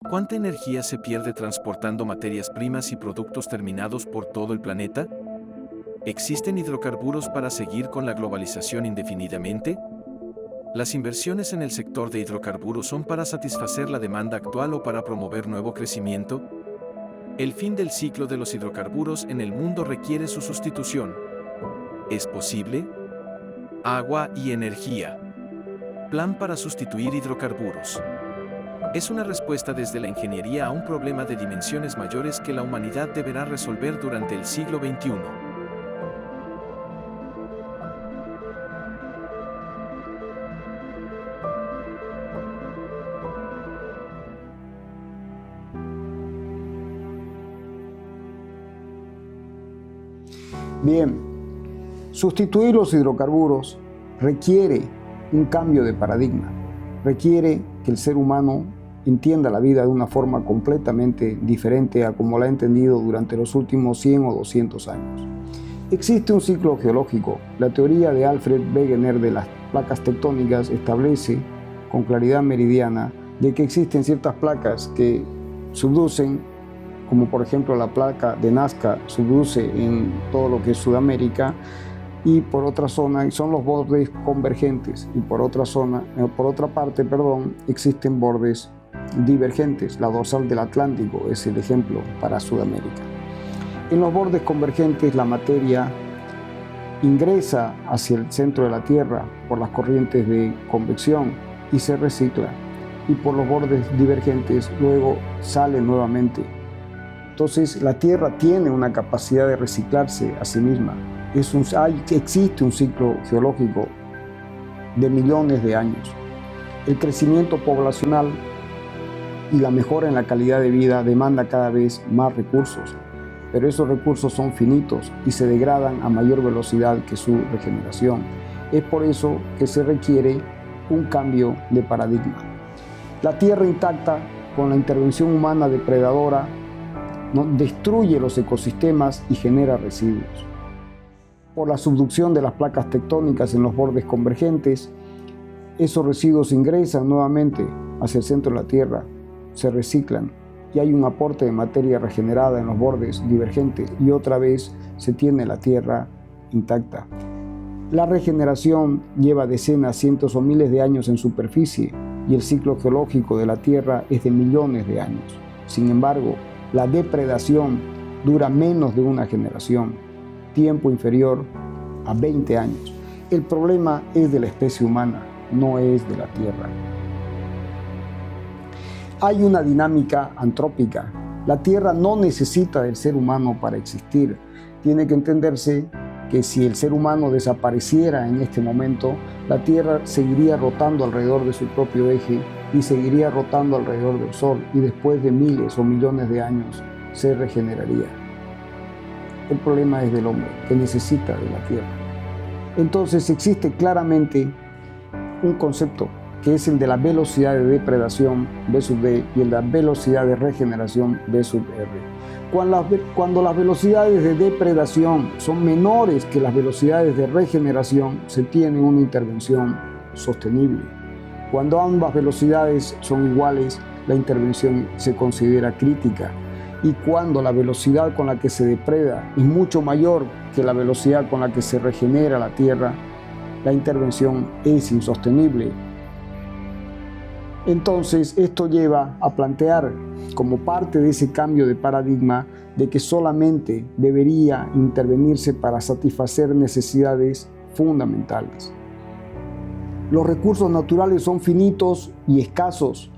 ¿Cuánta energía se pierde transportando materias primas y productos terminados por todo el planeta? ¿Existen hidrocarburos para seguir con la globalización indefinidamente? ¿Las inversiones en el sector de hidrocarburos son para satisfacer la demanda actual o para promover nuevo crecimiento? El fin del ciclo de los hidrocarburos en el mundo requiere su sustitución. ¿Es posible? Agua y energía. Plan para sustituir hidrocarburos. Es una respuesta desde la ingeniería a un problema de dimensiones mayores que la humanidad deberá resolver durante el siglo XXI. Bien, sustituir los hidrocarburos requiere un cambio de paradigma, requiere que el ser humano entienda la vida de una forma completamente diferente a como la ha entendido durante los últimos 100 o 200 años. Existe un ciclo geológico. La teoría de Alfred Wegener de las placas tectónicas establece con claridad meridiana de que existen ciertas placas que subducen, como por ejemplo la placa de Nazca subduce en todo lo que es Sudamérica, y por otra zona son los bordes convergentes, y por otra parte, existen bordes divergentes. La dorsal del Atlántico es el ejemplo para Sudamérica. En los bordes convergentes la materia ingresa hacia el centro de la Tierra por las corrientes de convección y se recicla, y por los bordes divergentes luego sale nuevamente. Entonces la Tierra tiene una capacidad de reciclarse a sí misma. Existe un ciclo geológico de millones de años. El crecimiento poblacional y la mejora en la calidad de vida demanda cada vez más recursos, pero esos recursos son finitos y se degradan a mayor velocidad que su regeneración. Es por eso que se requiere un cambio de paradigma. La Tierra intacta, con la intervención humana depredadora, destruye los ecosistemas y genera residuos. Por la subducción de las placas tectónicas en los bordes convergentes, esos residuos ingresan nuevamente hacia el centro de la Tierra, se reciclan y hay un aporte de materia regenerada en los bordes divergentes y otra vez se tiene la Tierra intacta. La regeneración lleva decenas, cientos o miles de años en superficie y el ciclo geológico de la Tierra es de millones de años. Sin embargo, la depredación dura menos de una generación, tiempo inferior a 20 años. El problema es de la especie humana, no es de la Tierra. Hay una dinámica antrópica. La Tierra no necesita del ser humano para existir. Tiene que entenderse que si el ser humano desapareciera en este momento, la Tierra seguiría rotando alrededor de su propio eje y seguiría rotando alrededor del Sol, y después de miles o millones de años se regeneraría. El problema es del hombre, que necesita de la Tierra. Entonces existe claramente un concepto que es el de la velocidad de depredación V sub D y el de la velocidad de regeneración V sub R. Cuando las velocidades de depredación son menores que las velocidades de regeneración, se tiene una intervención sostenible. Cuando ambas velocidades son iguales, la intervención se considera crítica. Y cuando la velocidad con la que se depreda es mucho mayor que la velocidad con la que se regenera la Tierra, la intervención es insostenible. Entonces, esto lleva a plantear, como parte de ese cambio de paradigma, de que solamente debería intervenirse para satisfacer necesidades fundamentales. Los recursos naturales son finitos y escasos.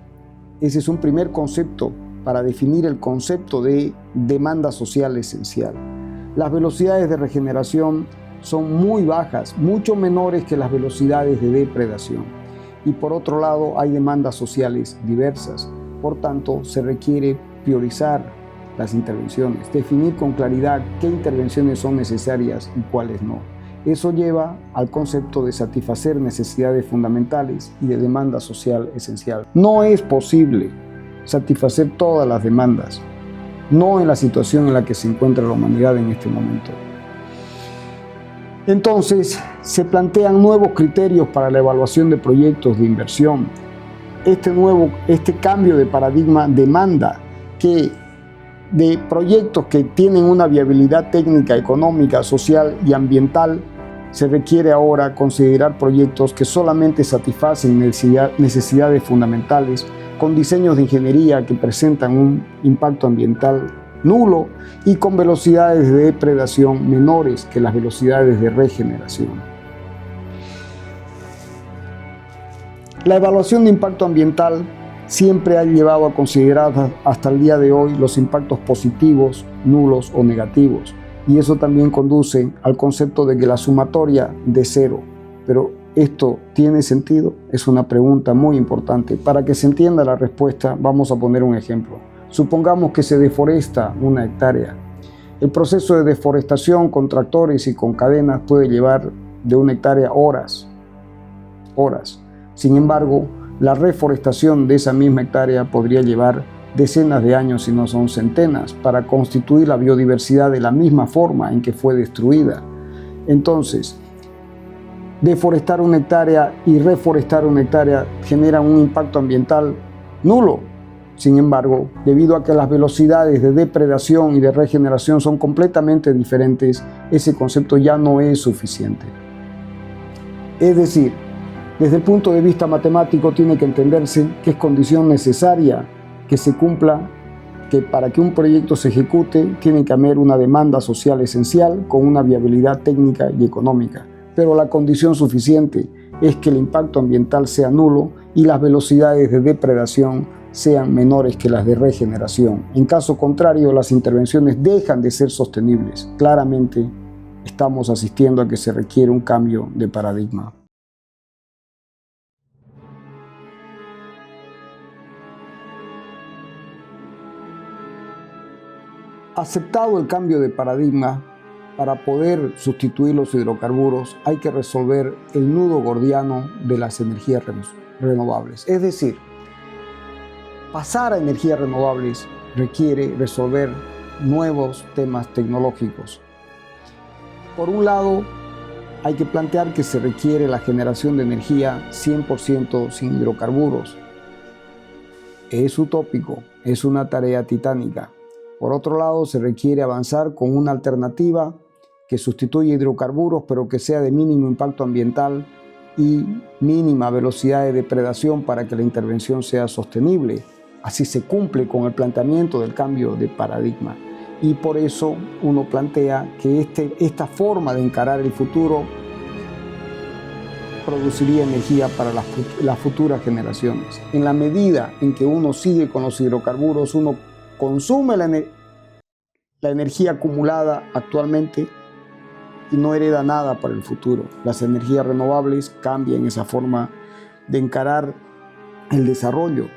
Ese es un primer concepto para definir el concepto de demanda social esencial. Las velocidades de regeneración son muy bajas, mucho menores que las velocidades de depredación. Y por otro lado, hay demandas sociales diversas. Por tanto, se requiere priorizar las intervenciones, definir con claridad qué intervenciones son necesarias y cuáles no. Eso lleva al concepto de satisfacer necesidades fundamentales y de demanda social esencial. No es posible satisfacer todas las demandas, no en la situación en la que se encuentra la humanidad en este momento. Entonces, se plantean nuevos criterios para la evaluación de proyectos de inversión. este cambio de paradigma demanda que de proyectos que tienen una viabilidad técnica, económica, social y ambiental, se requiere ahora considerar proyectos que solamente satisfacen necesidades fundamentales, con diseños de ingeniería que presentan un impacto ambiental nulo y con velocidades de depredación menores que las velocidades de regeneración. La evaluación de impacto ambiental siempre ha llevado a considerar hasta el día de hoy los impactos positivos, nulos o negativos, y eso también conduce al concepto de que la sumatoria de cero. Pero ¿esto tiene sentido? Es una pregunta muy importante. Para que se entienda la respuesta, vamos a poner un ejemplo. Supongamos que se deforesta una hectárea. El proceso de deforestación con tractores y con cadenas puede llevar de una hectárea horas. Sin embargo, la reforestación de esa misma hectárea podría llevar decenas de años, si no son centenas, para constituir la biodiversidad de la misma forma en que fue destruida. Entonces, deforestar una hectárea y reforestar una hectárea generan un impacto ambiental nulo. Sin embargo, debido a que las velocidades de depredación y de regeneración son completamente diferentes, ese concepto ya no es suficiente. Es decir, desde el punto de vista matemático tiene que entenderse que es condición necesaria que se cumpla, que para que un proyecto se ejecute tiene que haber una demanda social esencial con una viabilidad técnica y económica. Pero la condición suficiente es que el impacto ambiental sea nulo y las velocidades de depredación sean menores que las de regeneración. En caso contrario, las intervenciones dejan de ser sostenibles. Claramente, estamos asistiendo a que se requiere un cambio de paradigma. Aceptado el cambio de paradigma, para poder sustituir los hidrocarburos hay que resolver el nudo gordiano de las energías renovables. Es decir, pasar a energías renovables requiere resolver nuevos temas tecnológicos. Por un lado, hay que plantear que se requiere la generación de energía 100% sin hidrocarburos. Es utópico, es una tarea titánica. Por otro lado, se requiere avanzar con una alternativa que sustituya hidrocarburos, pero que sea de mínimo impacto ambiental y mínima velocidad de depredación para que la intervención sea sostenible. Así se cumple con el planteamiento del cambio de paradigma. Y por eso uno plantea que esta forma de encarar el futuro produciría energía para las futuras generaciones. En la medida en que uno sigue con los hidrocarburos, uno consume la energía acumulada actualmente y no hereda nada para el futuro. Las energías renovables cambian esa forma de encarar el desarrollo.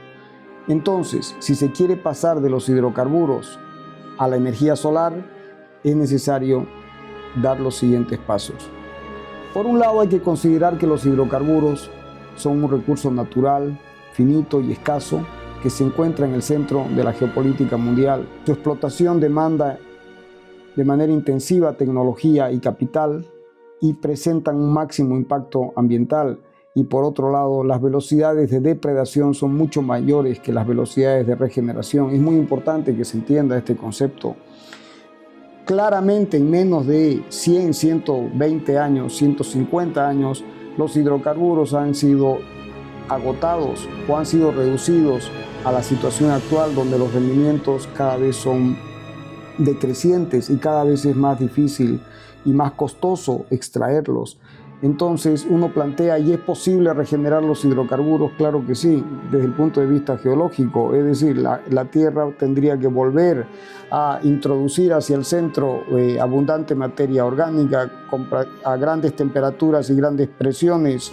Entonces, si se quiere pasar de los hidrocarburos a la energía solar, es necesario dar los siguientes pasos. Por un lado, hay que considerar que los hidrocarburos son un recurso natural, finito y escaso, que se encuentra en el centro de la geopolítica mundial. Su explotación demanda de manera intensiva tecnología y capital y presentan un máximo impacto ambiental. Y por otro lado, las velocidades de depredación son mucho mayores que las velocidades de regeneración. Es muy importante que se entienda este concepto. Claramente, en menos de 100, 120 años, 150 años, los hidrocarburos han sido agotados o han sido reducidos a la situación actual, donde los rendimientos cada vez son decrecientes y cada vez es más difícil y más costoso extraerlos. Entonces uno plantea, ¿y es posible regenerar los hidrocarburos? Claro que sí, desde el punto de vista geológico, es decir, la Tierra tendría que volver a introducir hacia el centro abundante materia orgánica a grandes temperaturas y grandes presiones,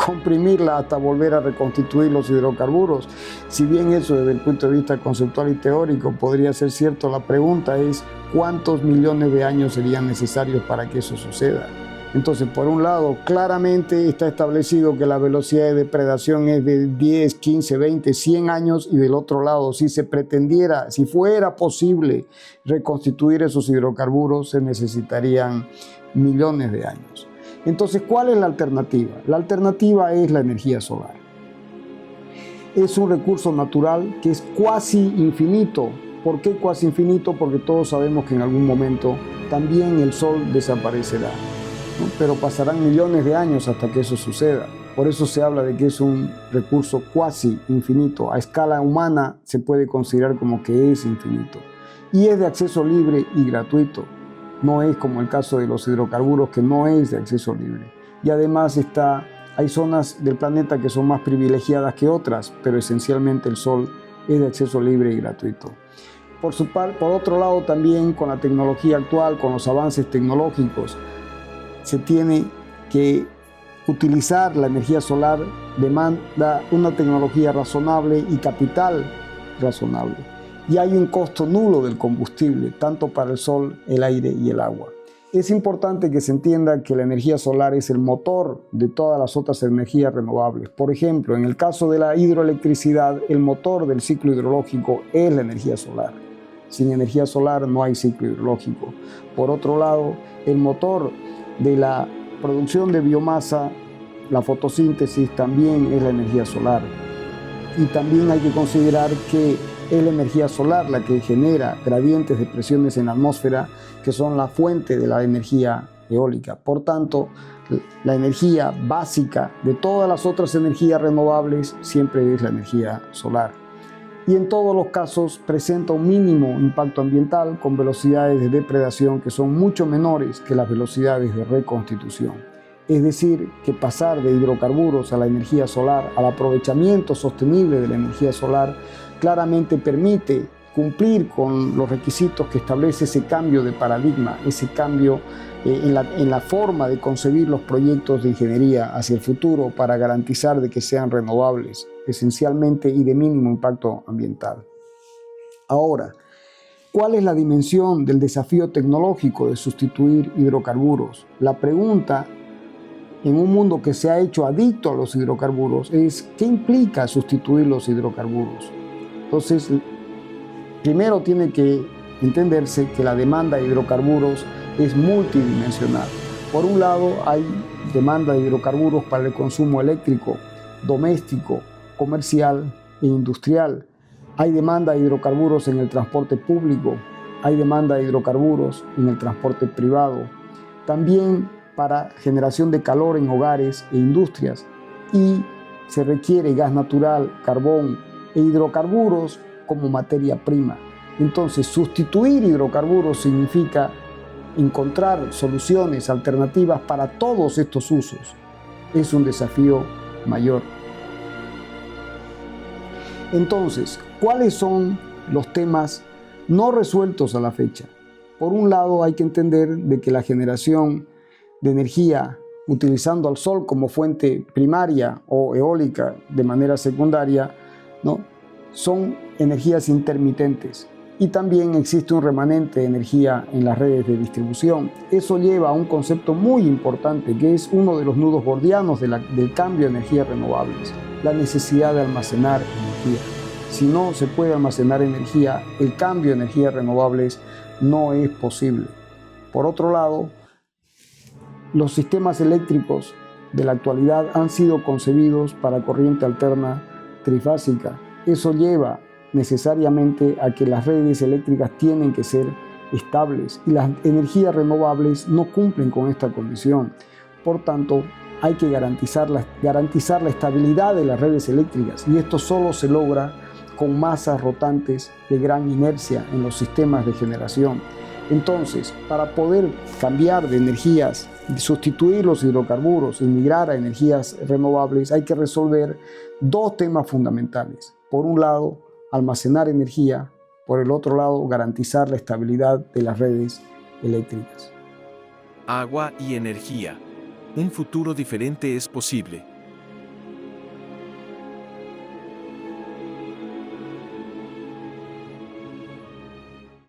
comprimirla hasta volver a reconstituir los hidrocarburos. Si bien eso desde el punto de vista conceptual y teórico podría ser cierto, la pregunta es ¿cuántos millones de años serían necesarios para que eso suceda? Entonces, por un lado, claramente está establecido que la velocidad de depredación es de 10, 15, 20, 100 años, y del otro lado, si se pretendiera, si fuera posible reconstituir esos hidrocarburos, se necesitarían millones de años. Entonces, ¿cuál es la alternativa? La alternativa es la energía solar. es un recurso natural que es cuasi infinito. ¿Por qué cuasi infinito? Porque todos sabemos que en algún momento también el Sol desaparecerá, ¿no? Pero pasarán millones de años hasta que eso suceda. Por eso se habla de que es un recurso cuasi infinito. A escala humana se puede considerar como que es infinito. Y es de acceso libre y gratuito. No es como el caso de los hidrocarburos, que no es de acceso libre. Y además hay zonas del planeta que son más privilegiadas que otras, pero esencialmente el Sol es de acceso libre y gratuito. Por otro lado, también con la tecnología actual, con los avances tecnológicos, se tiene que utilizar la energía solar, demanda una tecnología razonable y capital razonable. Y hay un costo nulo del combustible, tanto para el sol, el aire y el agua. Es importante que se entienda que la energía solar es el motor de todas las otras energías renovables. Por ejemplo, en el caso de la hidroelectricidad, el motor del ciclo hidrológico es la energía solar. Sin energía solar no hay ciclo hidrológico. Por otro lado, el motor de la producción de biomasa, la fotosíntesis, también es la energía solar. Y también hay que considerar que es la energía solar la que genera gradientes de presiones en la atmósfera, que son la fuente de la energía eólica. Por tanto, la energía básica de todas las otras energías renovables siempre es la energía solar. Y en todos los casos presenta un mínimo impacto ambiental con velocidades de depredación que son mucho menores que las velocidades de reconstitución. Es decir, que pasar de hidrocarburos a la energía solar, al aprovechamiento sostenible de la energía solar, claramente permite cumplir con los requisitos que establece ese cambio de paradigma, ese cambio en la forma de concebir los proyectos de ingeniería hacia el futuro para garantizar de que sean renovables, esencialmente y de mínimo impacto ambiental. Ahora, ¿cuál es la dimensión del desafío tecnológico de sustituir hidrocarburos? La pregunta en un mundo que se ha hecho adicto a los hidrocarburos es ¿qué implica sustituir los hidrocarburos? Entonces, primero tiene que entenderse que la demanda de hidrocarburos es multidimensional. Por un lado, hay demanda de hidrocarburos para el consumo eléctrico, doméstico, comercial e industrial. Hay demanda de hidrocarburos en el transporte público, hay demanda de hidrocarburos en el transporte privado. También para generación de calor en hogares e industrias, y se requiere gas natural, carbón e hidrocarburos como materia prima. Entonces, sustituir hidrocarburos significa encontrar soluciones alternativas para todos estos usos. Es un desafío mayor. Entonces, ¿cuáles son los temas no resueltos a la fecha? Por un lado, hay que entender de que la generación de energía utilizando al sol como fuente primaria o eólica de manera secundaria, ¿no?, son energías intermitentes. Y también existe un remanente de energía en las redes de distribución. Eso lleva a un concepto muy importante que es uno de los nudos gordianos del cambio de energías renovables, la necesidad de almacenar energía. Si no se puede almacenar energía, el cambio de energías renovables no es posible. Por otro lado, los sistemas eléctricos de la actualidad han sido concebidos para corriente alterna trifásica. Eso lleva necesariamente a que las redes eléctricas tienen que ser estables y las energías renovables no cumplen con esta condición. Por tanto, hay que garantizar la estabilidad de las redes eléctricas, y esto solo se logra con masas rotantes de gran inercia en los sistemas de generación. Entonces, para poder cambiar de energías, sustituir los hidrocarburos y migrar a energías renovables, hay que resolver dos temas fundamentales. Por un lado, almacenar energía. Por el otro lado, garantizar la estabilidad de las redes eléctricas. Agua y energía. Un futuro diferente es posible.